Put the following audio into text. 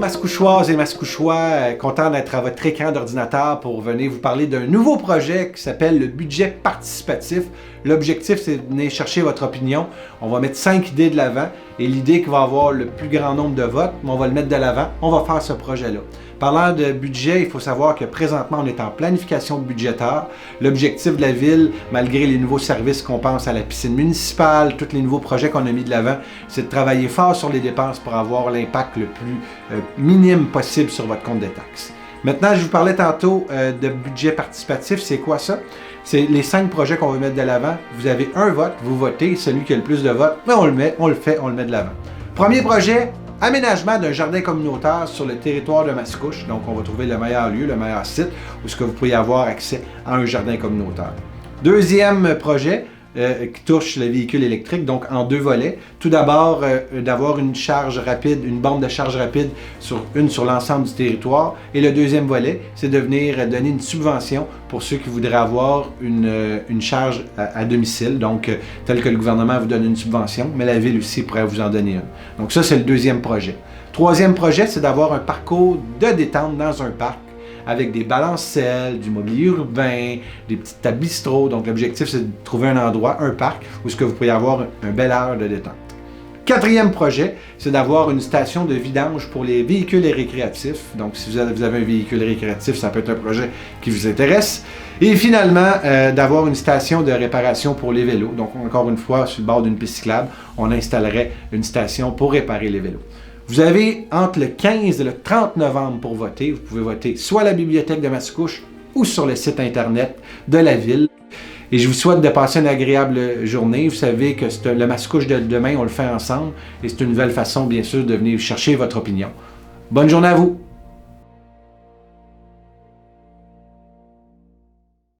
Mascouchoises et Mascouchois, content d'être à votre écran d'ordinateur pour venir vous parler d'un nouveau projet qui s'appelle le budget participatif. L'objectif, c'est de venir chercher votre opinion. On va mettre 5 idées de l'avant et l'idée qui va avoir le plus grand nombre de votes, on va le mettre de l'avant, on va faire ce projet-là. Parlant de budget, il faut savoir que présentement, on est en planification budgétaire. L'objectif de la ville, malgré les nouveaux services qu'on pense à la piscine municipale, tous les nouveaux projets qu'on a mis de l'avant, c'est de travailler fort sur les dépenses pour avoir l'impact le plus minime possible sur votre compte de taxes. Maintenant, je vous parlais tantôt de budget participatif. C'est quoi ça? C'est les 5 projets qu'on veut mettre de l'avant. Vous avez un vote, vous votez, celui qui a le plus de votes, mais on le met, on le fait, on le met de l'avant. Premier projet, aménagement d'un jardin communautaire sur le territoire de Mascouche. Donc, on va trouver le meilleur lieu, le meilleur site où ce que vous pourriez avoir accès à un jardin communautaire. Deuxième projet, qui touche le véhicule électrique, donc en 2 volets. Tout d'abord, d'avoir une charge rapide, une borne de charge rapide sur l'ensemble du territoire. Et le deuxième volet, c'est de venir donner une subvention pour ceux qui voudraient avoir une charge à domicile, donc tel que le gouvernement vous donne une subvention, mais la ville aussi pourrait vous en donner une. Donc ça, c'est le deuxième projet. Troisième projet, c'est d'avoir un parcours de détente dans un parc, avec des balancelles, du mobilier urbain, des petites tables bistrot. Donc l'objectif, c'est de trouver un endroit, un parc, où ce que vous pouvez avoir un bel air de détente. Quatrième projet, c'est d'avoir une station de vidange pour les véhicules récréatifs. Donc si vous avez un véhicule récréatif, ça peut être un projet qui vous intéresse. Et finalement, d'avoir une station de réparation pour les vélos. Donc encore une fois, sur le bord d'une piste cyclable, on installerait une station pour réparer les vélos. Vous avez entre le 15 et le 30 novembre pour voter. Vous pouvez voter soit à la bibliothèque de Mascouche ou sur le site internet de la ville. Et je vous souhaite de passer une agréable journée. Vous savez que le Mascouche de demain, on le fait ensemble. Et c'est une nouvelle façon, bien sûr, de venir chercher votre opinion. Bonne journée à vous!